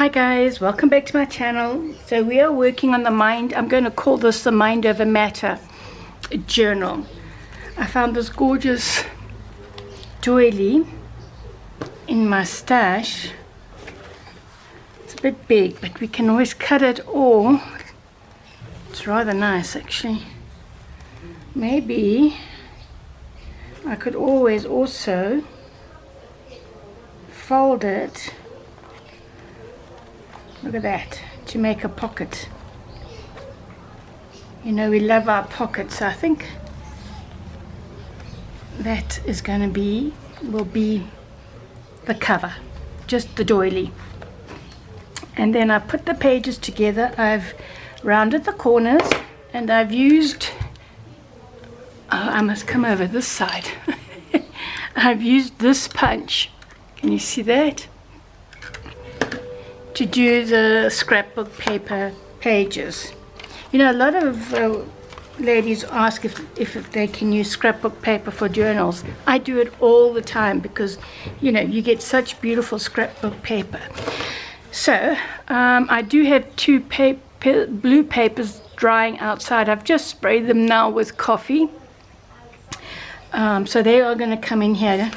Hi guys, welcome back to my channel. So we are working on the mind, I'm going to call this the Mind Over Matter journal. I found this gorgeous doily in my stash. It's a bit big, but we can always cut it, or it's rather nice actually. Maybe I could always also fold it. Look at that, to make a pocket. You know, we love our pockets. So I think that is going to will be the cover, just the doily. And then I put the pages together. I've rounded the corners and I've used, I must come over this side. I've used this punch. Can you see that? To do the scrapbook paper pages. You know, a lot of ladies ask if they can use scrapbook paper for journals. I do it all the time because, you know, you get such beautiful scrapbook paper. So I do have two blue papers drying outside. I've just sprayed them now with coffee. So they are going to come in here,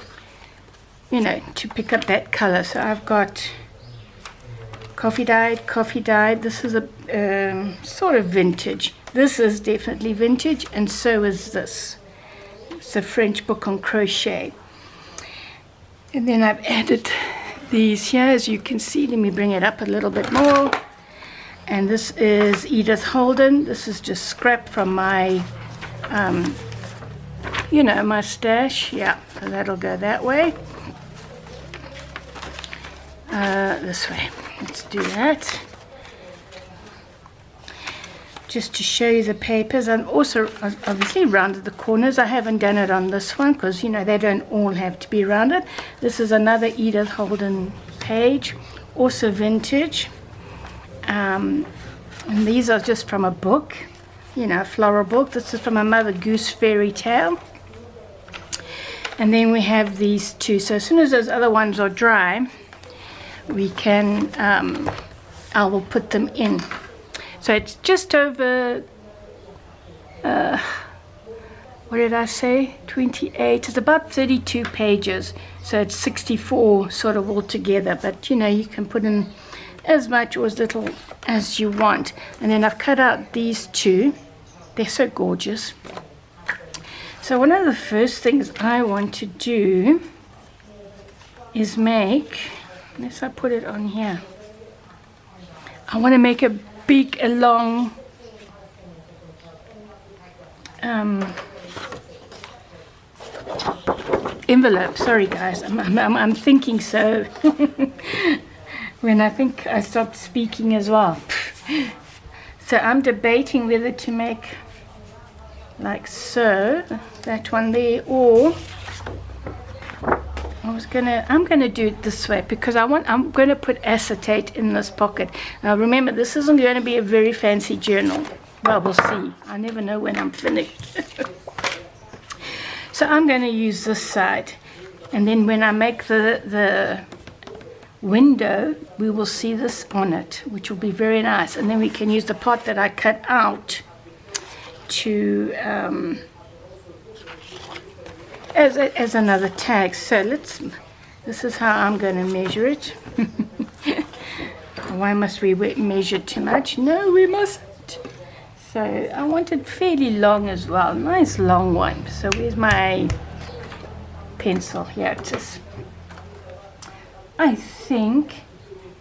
you know, to pick up that color. So I've got coffee dyed. This is a sort of vintage. This is definitely vintage, and so is this. It's a French book on crochet. And then I've added these here, as you can see. Let me bring it up a little bit more. And this is Edith Holden. This is just scrap from my, you know, my stash. Yeah, so that'll go that way. This way. Let's do that. Just to show you the papers. And also obviously rounded the corners. I haven't done it on this one because, you know, they don't all have to be rounded. This is another Edith Holden page, also vintage. And these are just from a book, you know, a floral book. This is from a Mother Goose fairy tale. And then we have these two. So as soon as those other ones are dry, we can, I will put them in. So it's just over, what did I say, 28, it's about 32 pages, so it's 64 sort of all together, but you know, you can put in as much or as little as you want. And then I've cut out these two. They're so gorgeous. So one of the first things I want to do is make, unless I put it on here, I want to make a big, a long envelope. Sorry guys, I'm thinking so when I think I stopped speaking as well. So I'm debating whether to make like so, that one there, or I'm gonna do it this way because I'm gonna put acetate in this pocket. Now remember, this isn't going to be a very fancy journal. Well, we'll see. I never know when I'm finished. So I'm going to use this side, and then when I make the window, we will see this on it, which will be very nice. And then we can use the part that I cut out to as another tag. So this is how I'm going to measure it. Why must we measure too much? No, we mustn't. So I want it fairly long as well, nice long one. So where's my pencil? Here it is. I think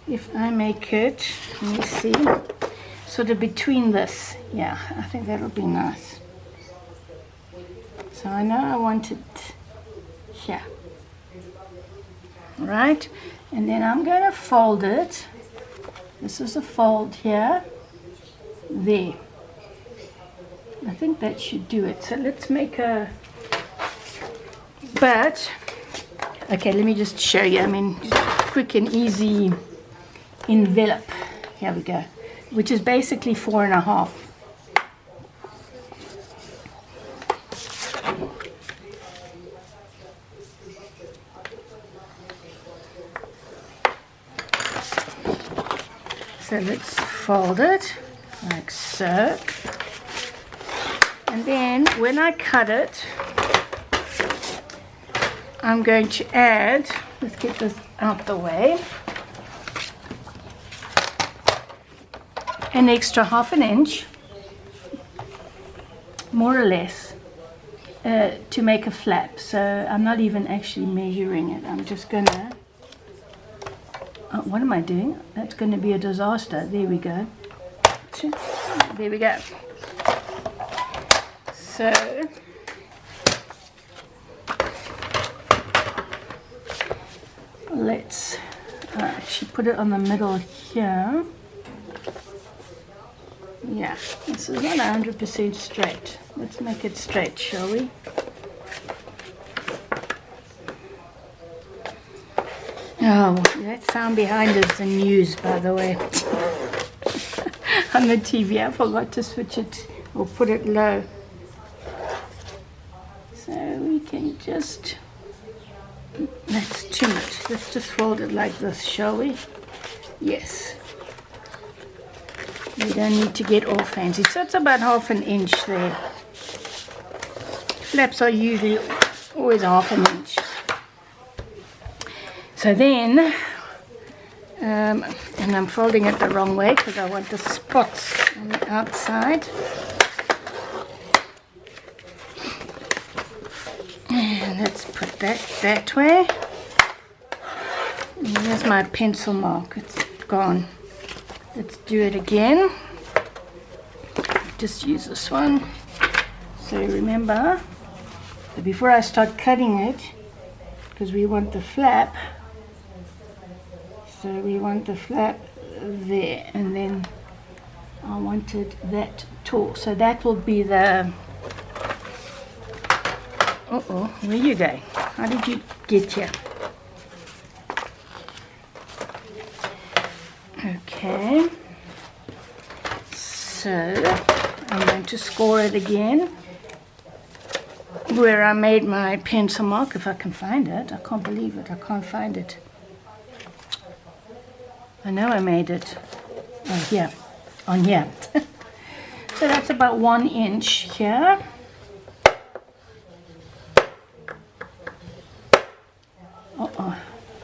if I make it, let me see, sort of between this, yeah, I think that'll be nice. So I know I want it here, right? And then I'm going to fold it. This is a fold here, there. I think that should do it. So let's make a, but, okay, let me just show you. I mean, quick and easy envelope. Here we go, which is basically 4.5. So let's fold it like so. And then when I cut it, I'm going to add, let's get this out the way, an extra 1/2 inch, more or less, to make a flap. So I'm not even actually measuring it. I'm just gonna, what am I doing? That's going to be a disaster. There we go. There we go. So let's actually put it on the middle here. Yeah, this is not 100% straight. Let's make it straight, shall we? Oh, that sound behind is the news, by the way. On the TV, I forgot to switch it or put it low. So we can just, that's too much. Let's just fold it like this, shall we? Yes. We don't need to get all fancy. So it's about 1/2 inch there. Flaps are usually always 1/2 inch. So then, and I'm folding it the wrong way because I want the spots on the outside. And let's put that way. And here's my pencil mark. It's gone. Let's do it again. Just use this one. So remember, before I start cutting it, because we want the flap, so we want the flap there, and then I wanted that tall. So that will be the, where are you going? How did you get here? Okay, so I'm going to score it again where I made my pencil mark, if I can find it. I can't believe it, I can't find it. I know I made it. Oh, here, on here. So that's about 1 inch here.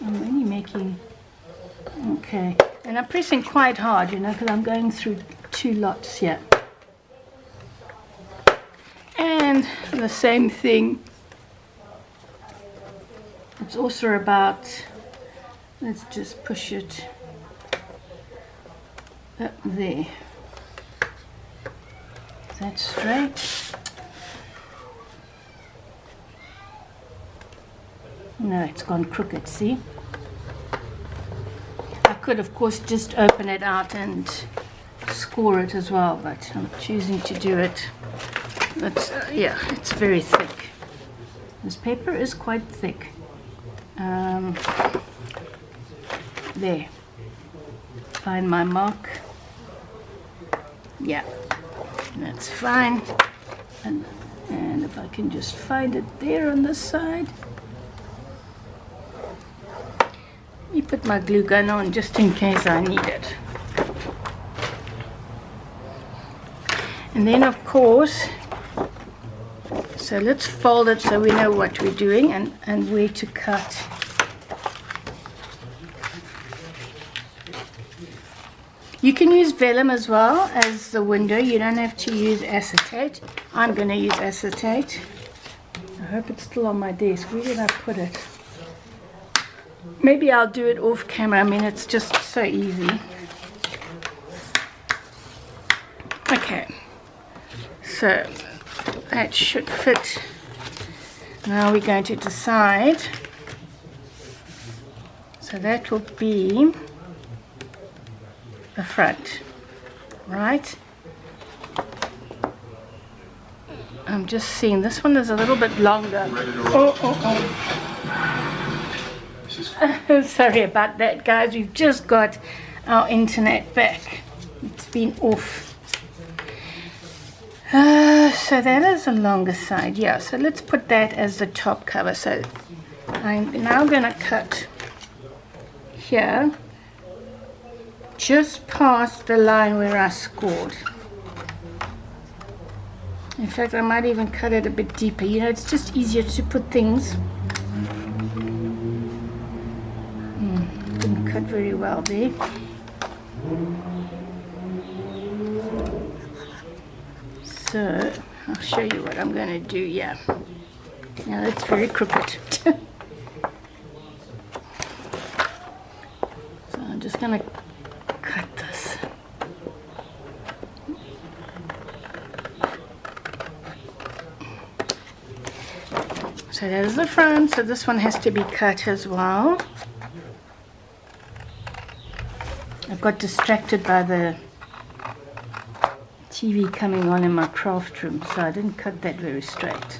I'm really making, okay. And I'm pressing quite hard, you know, because I'm going through 2 lots here. And the same thing, it's also about, let's just push it up there. Is that straight? No, it's gone crooked, see? I could, of course, just open it out and score it as well, but I'm choosing to do it. It's, yeah, it's very thick. This paper is quite thick. There. Find my mark. Yeah, that's fine. And if I can just find it there on this side. Let me put my glue gun on just in case I need it. And then, of course, so let's fold it so we know what we're doing and where to cut. You can use vellum as well as the window. You don't have to use acetate. I'm going to use acetate. I hope it's still on my desk. Where did I put it? Maybe I'll do it off camera. I mean, it's just so easy. Okay. So that should fit. Now we're going to decide. So that will be the front, right? I'm just seeing this one is a little bit longer. Sorry about that, guys. We've just got our internet back. It's been off. So that is the longer side, yeah. So let's put that as the top cover. So I'm now going to cut here just past the line where I scored. In fact, I might even cut it a bit deeper. You know, it's just easier to put things. Didn't cut very well there. So I'll show you what I'm going to do. Yeah, now that's very crooked. So I'm just going to cut this. So that is the front, so this one has to be cut as well. I got distracted by the TV coming on in my craft room, so I didn't cut that very straight.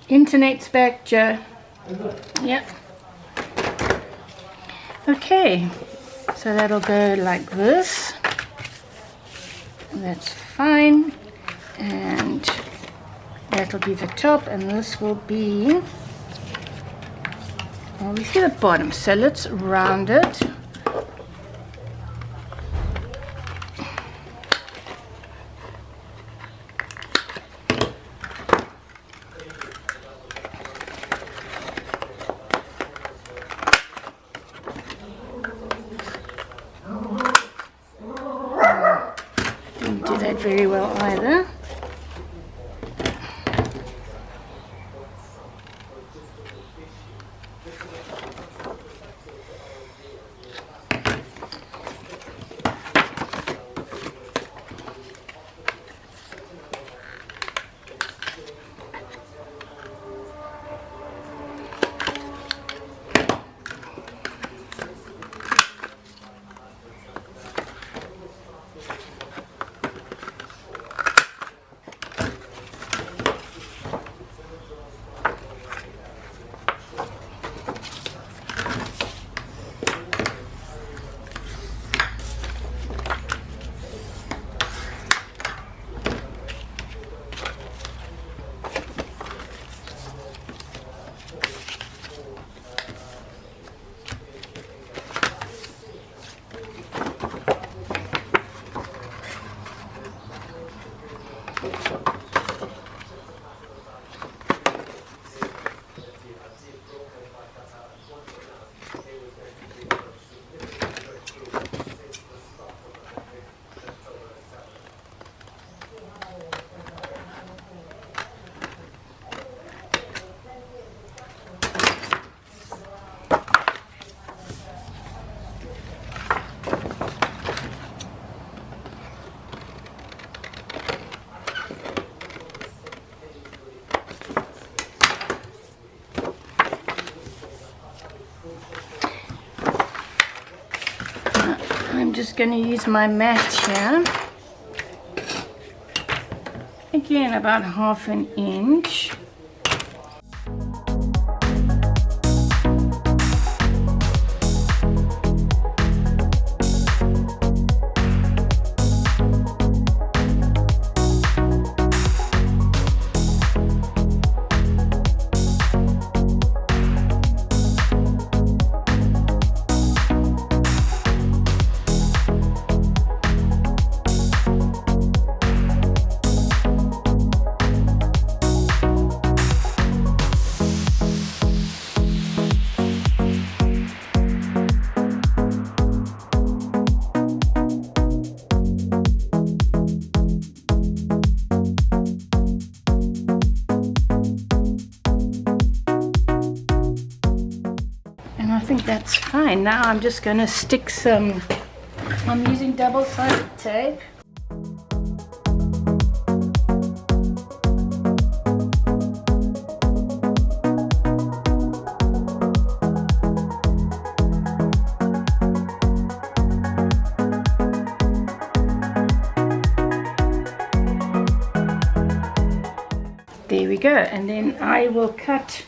Internet's back, Joe. Yep. Okay, so that'll go like this. That's fine. And that'll be the top, and this will be obviously the bottom. So let's round it. Didn't do that very well either. I'm just going to use my mat here. Again, about 1/2 inch. I think that's fine. Now I'm just going to stick some, I'm using double-sided tape. There we go, and then I will cut .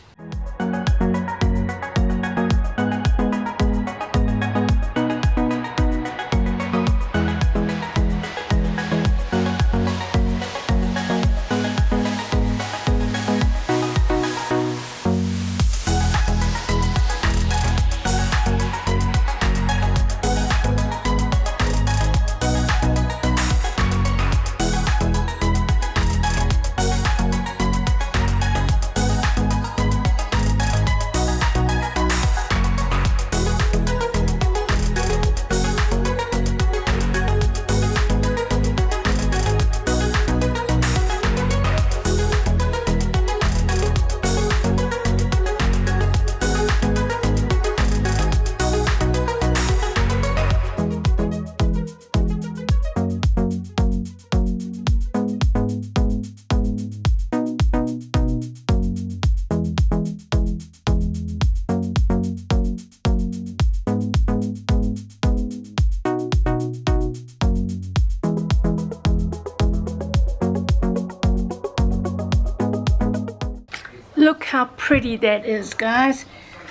Look how pretty that is, guys.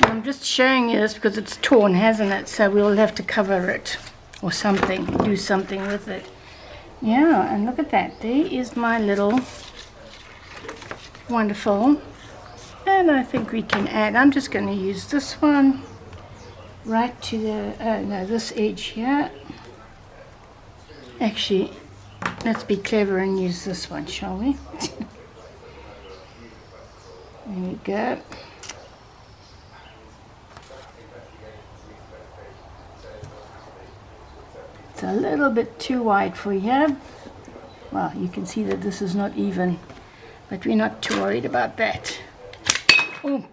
I'm just showing you this because it's torn, hasn't it? So we'll have to cover it or something, do something with it. Yeah, and look at that. There is my little wonderful. And I think we can add, I'm just going to use this one right to the, no, this edge here. Actually, let's be clever and use this one, shall we? There we go. It's a little bit too wide for here. Well, you can see that this is not even, but we're not too worried about that. Oh.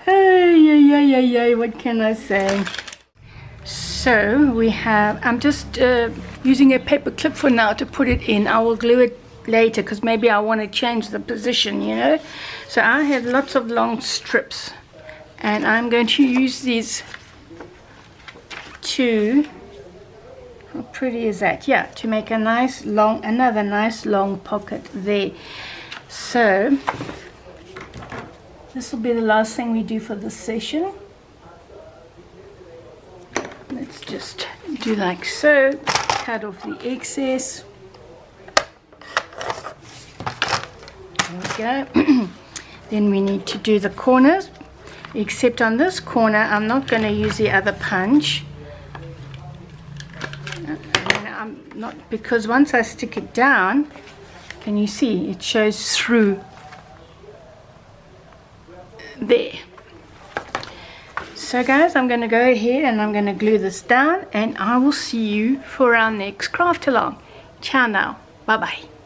Hey, what can I say? So we have, I'm just using a paper clip for now to put it in. I will glue it later because maybe I want to change the position, you know. So I have lots of long strips and I'm going to use these to, how pretty is that? Yeah, to make a nice long, another nice long pocket there. So this will be the last thing we do for this session. Let's just do like so, cut off the excess. There we go. Then we need to do the corners, except on this corner I'm not going to use the other punch. I'm not, because once I stick it down, can you see it shows through there. So guys, I'm going to go ahead and I'm going to glue this down and I will see you for our next craft along. Ciao now. Bye bye.